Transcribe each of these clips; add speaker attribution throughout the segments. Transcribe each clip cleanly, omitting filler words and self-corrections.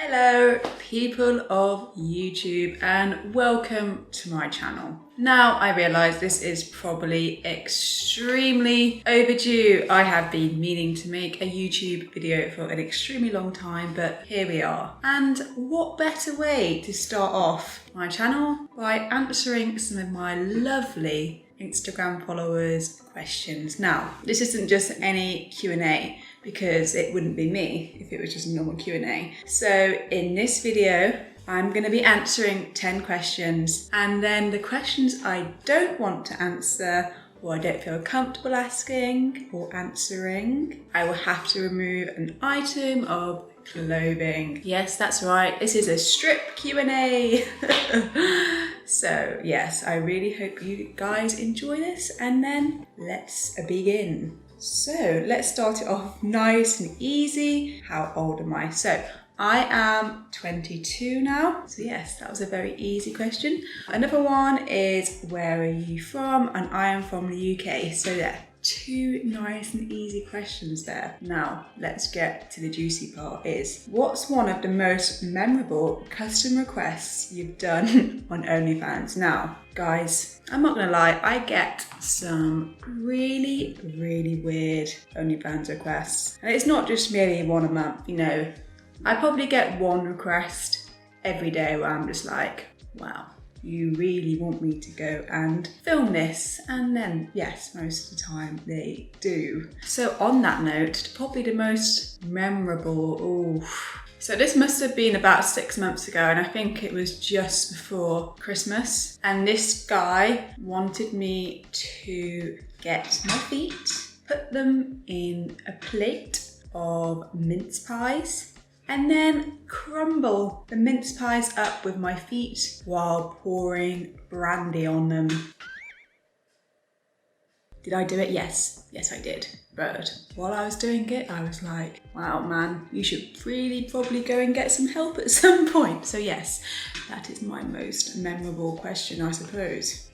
Speaker 1: Hello people of YouTube and welcome to my channel. Now I realise this is probably extremely overdue. I have been meaning to make a YouTube video for an extremely long time, but here we are. And what better way to start off my channel by answering some of my lovely Instagram followers' questions. Now, this isn't just any Q&A because it wouldn't be me if it was just a normal Q&A. So in this video, I'm going to be answering 10 questions, and then the questions I don't want to answer or I don't feel comfortable asking or answering, I will have to remove an item of clothing. Yes, that's right, this is a strip Q&A. So yes, I really hope you guys enjoy this, and then let's begin. So let's start it off nice and easy. How old am I? So I am 22 now. So yes, that was a very easy question. Another one is, where are you from? And I am from the UK. So yeah, two nice and easy questions there. Now let's get to the juicy part. Is what's one of the most memorable custom requests you've done on OnlyFans? Now guys, I'm not gonna lie, I get some really weird OnlyFans requests, and it's not just merely one a month, you know. I probably get one request every day where I'm just like, wow, you really want me to go and film this? And then yes, most of the time they do. So on that note, probably the most memorable, so this must have been about 6 months ago, and I think it was just before Christmas. And this guy wanted me to get my feet, put them in a plate of mince pies, and then crumble the mince pies up with my feet while pouring brandy on them. Did I do it? Yes. Yes, I did. But while I was doing it, I was like, wow, man, you should really probably go and get some help at some point. So yes, that is my most memorable question, I suppose.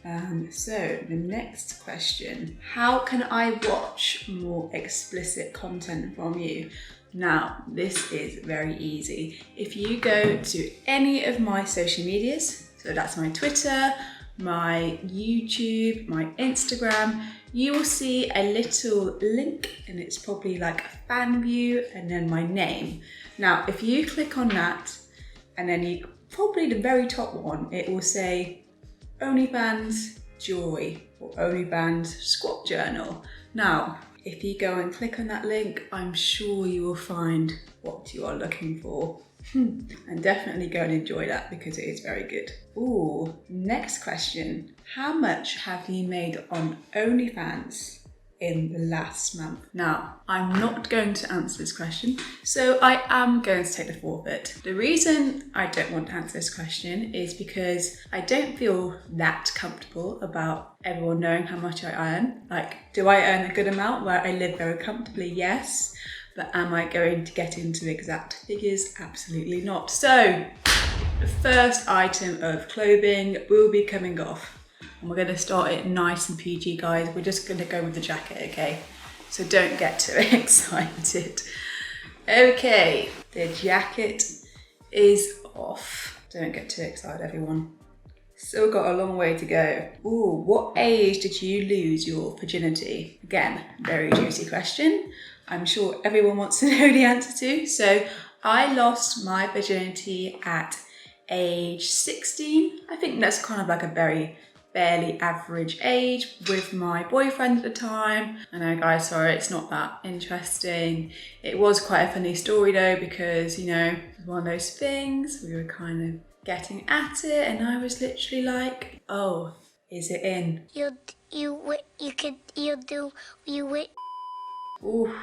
Speaker 1: So the next question, how can I watch more explicit content from you? Now, this is very easy. If you go to any of my social medias, so that's my Twitter, my YouTube, my Instagram, you will see a little link, and it's probably like a fan view and then my name. Now, if you click on that, and then you probably the very top one, it will say OnlyFans Joy or OnlyFans Squat Journal. Now, if you go and click on that link, I'm sure you will find what you are looking for. And definitely go and enjoy that because it is very good. Ooh, next question. How much have you made on OnlyFans in the last month? Now, I'm not going to answer this question, so I am going to take the forfeit. The reason I don't want to answer this question is because I don't feel that comfortable about everyone knowing how much I earn. Like, do I earn a good amount where I live very comfortably? Yes. But am I going to get into exact figures? Absolutely not. So the first item of clothing will be coming off, and we're going to start it nice and PG, guys. We're just going to go with the jacket, okay? So don't get too excited. Okay, the jacket is off. Don't get too excited, everyone. Still got a long way to go. Ooh, what age did you lose your virginity? Again, very juicy question. I'm sure everyone wants to know the answer to. So I lost my virginity at age 16. I think that's kind of like a very fairly average age with my boyfriend at the time. I know, guys, sorry, it's not that interesting. It was quite a funny story though, because, you know, it was one of those things, we were kind of getting at it, and I was literally like, oh, is it in? Ooh.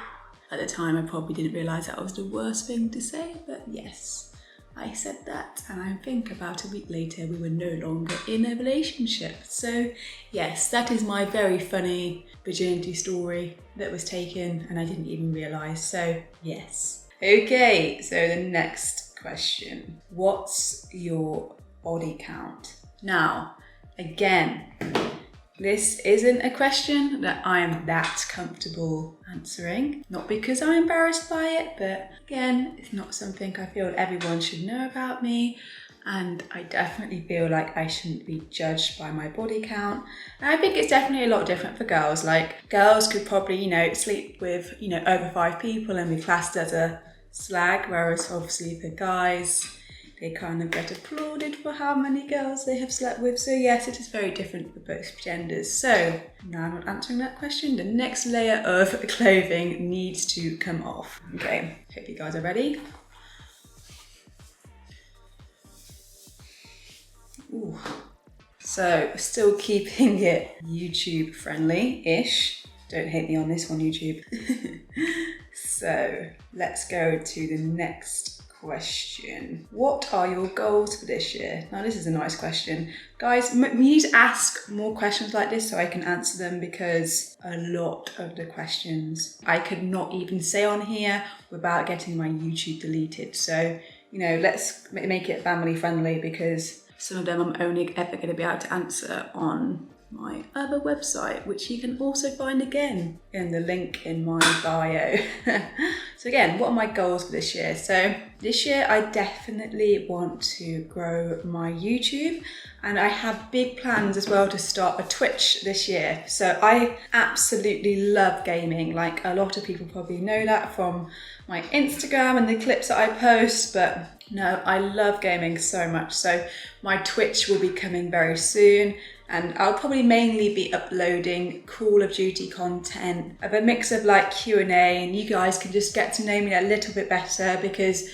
Speaker 1: At the time, I probably didn't realise that was the worst thing to say, but yes, I said that, and I think about a week later, we were no longer in a relationship. So yes, that is my very funny virginity story that was taken, and I didn't even realise, so yes. Okay, so the next question. What's your body count? Now, again, This isn't a question that I'm that comfortable answering. Not because I'm embarrassed by it, but again, it's not something I feel everyone should know about me. And I definitely feel like I shouldn't be judged by my body count. And I think it's definitely a lot different for girls. Like, girls could probably, sleep with, over 5 people and be classed as a slag, whereas obviously for guys, they kind of get applauded for how many girls they have slept with. So yes, it is very different for both genders. So now I'm not answering that question. The next layer of clothing needs to come off. Okay, hope you guys are ready. Ooh. So still keeping it YouTube friendly-ish. Don't hate me on this one, YouTube. So let's go to the next question. What are your goals for this year? Now this is a nice question. Guys, we need to ask more questions like this so I can answer them, because a lot of the questions I could not even say on here without getting my YouTube deleted. So, let's make it family friendly, because some of them I'm only ever going to be able to answer on my other website, which you can also find again in the link in my bio. So again, what are my goals for this year? So this year I definitely want to grow my YouTube, and I have big plans as well to start a Twitch this year. So I absolutely love gaming. Like, a lot of people probably know that from my Instagram and the clips that I post, but no, I love gaming so much. So my Twitch will be coming very soon, and I'll probably mainly be uploading Call of Duty content of a mix of like Q&A, and you guys can just get to know me a little bit better, because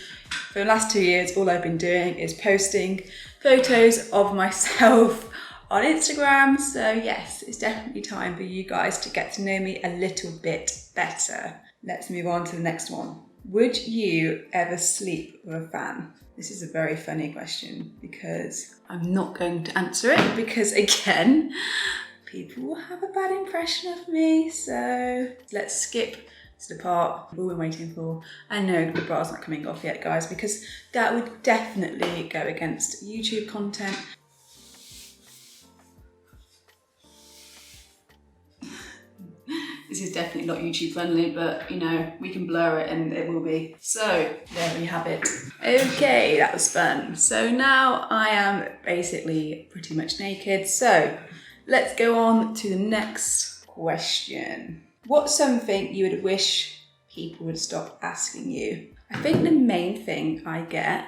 Speaker 1: for the last 2 years, all I've been doing is posting photos of myself on Instagram. So yes, it's definitely time for you guys to get to know me a little bit better. Let's move on to the next one. Would you ever sleep with a fan? This is a very funny question, because I'm not going to answer it, because again, people will have a bad impression of me. So let's skip to the part we've all been waiting for. I know the bra's not coming off yet, guys, because that would definitely go against YouTube content. This is definitely not YouTube friendly, but we can blur it and it will be. So there we have it. Okay, that was fun. So now I am basically pretty much naked. So let's go on to the next question. What's something you would wish people would stop asking you? I think the main thing I get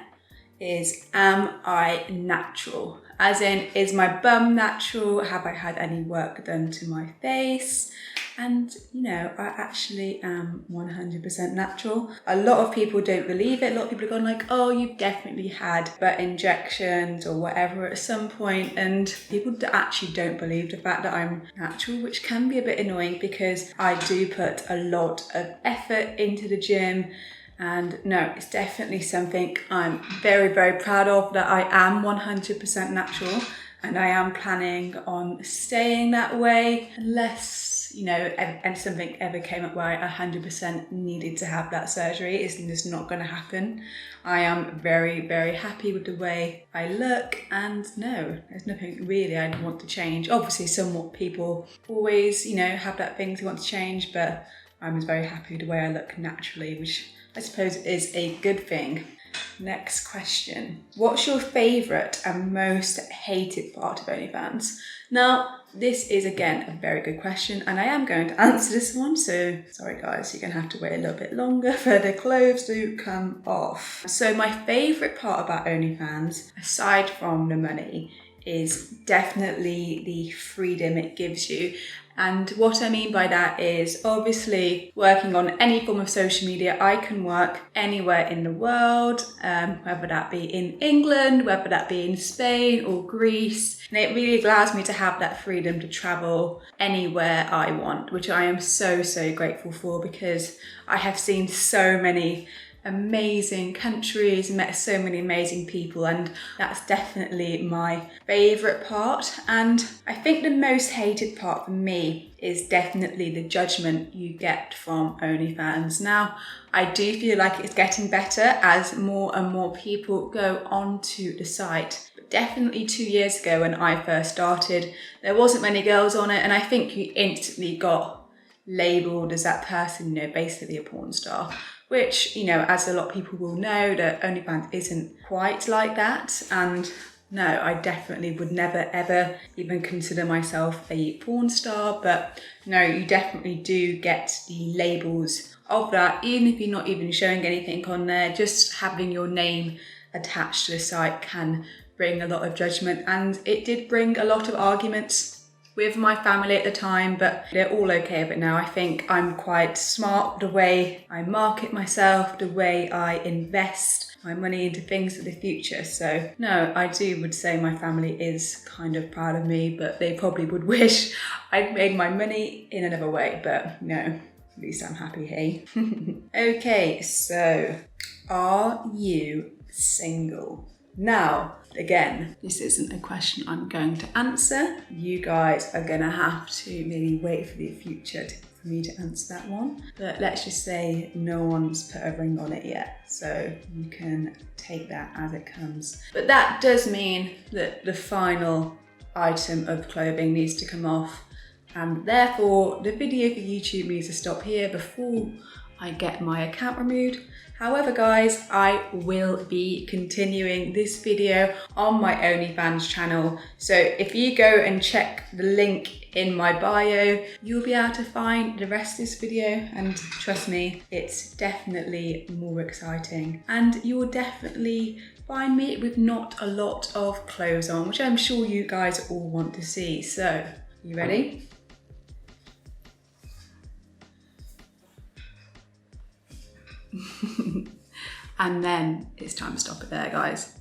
Speaker 1: is, am I natural? As in, is my bum natural? Have I had any work done to my face? And I actually am 100% natural. A lot of people don't believe it. A lot of people are going like, oh, you've definitely had butt injections or whatever at some point. And people actually don't believe the fact that I'm natural, which can be a bit annoying, because I do put a lot of effort into the gym. And no, it's definitely something I'm very, very proud of, that I am 100% natural, and I am planning on staying that way, unless, and something ever came up where I 100% needed to have that surgery. It's just not going to happen. I am very, very happy with the way I look, and no, there's nothing really I'd want to change. Obviously, somewhat people always, have that thing they want to change, but I'm just very happy with the way I look naturally, which I suppose is a good thing. Next question. What's your favourite and most hated part of OnlyFans? Now, this is again a very good question, and I am going to answer this one, so sorry guys, you're going to have to wait a little bit longer for the clothes to come off. So my favourite part about OnlyFans, aside from the money, is definitely the freedom it gives you. And what I mean by that is, obviously, working on any form of social media, I can work anywhere in the world, whether that be in England, whether that be in Spain or Greece. And it really allows me to have that freedom to travel anywhere I want, which I am so, so grateful for, because I have seen so many amazing countries, met so many amazing people, and that's definitely my favourite part. And I think the most hated part for me is definitely the judgment you get from OnlyFans. Now, I do feel like it's getting better as more and more people go onto the site, but definitely 2 years ago when I first started, there wasn't many girls on it, and I think you instantly got labelled as that person, you know, basically a porn star, which, you know, as a lot of people will know, that OnlyFans isn't quite like that. And no, I definitely would never ever even consider myself a porn star, but no, you definitely do get the labels of that, even if you're not even showing anything on there. Just having your name attached to the site can bring a lot of judgment, and it did bring a lot of arguments with my family at the time, but they're all okay with it now. I think I'm quite smart the way I market myself, the way I invest my money into things for the future. So no, I would say my family is kind of proud of me, but they probably would wish I'd made my money in another way, but no, at least I'm happy, hey? Okay, so are you single? Now, again, this isn't a question I'm going to answer. You guys are gonna have to maybe wait for the future for me to answer that one. But let's just say no one's put a ring on it yet, so you can take that as it comes. But that does mean that the final item of clothing needs to come off, and therefore the video for YouTube needs to stop here before I get my account removed. However, guys, I will be continuing this video on my OnlyFans channel. So if you go and check the link in my bio, you'll be able to find the rest of this video, and trust me, it's definitely more exciting. And you will definitely find me with not a lot of clothes on, which I'm sure you guys all want to see. So, you ready? And then it's time to stop it there, guys.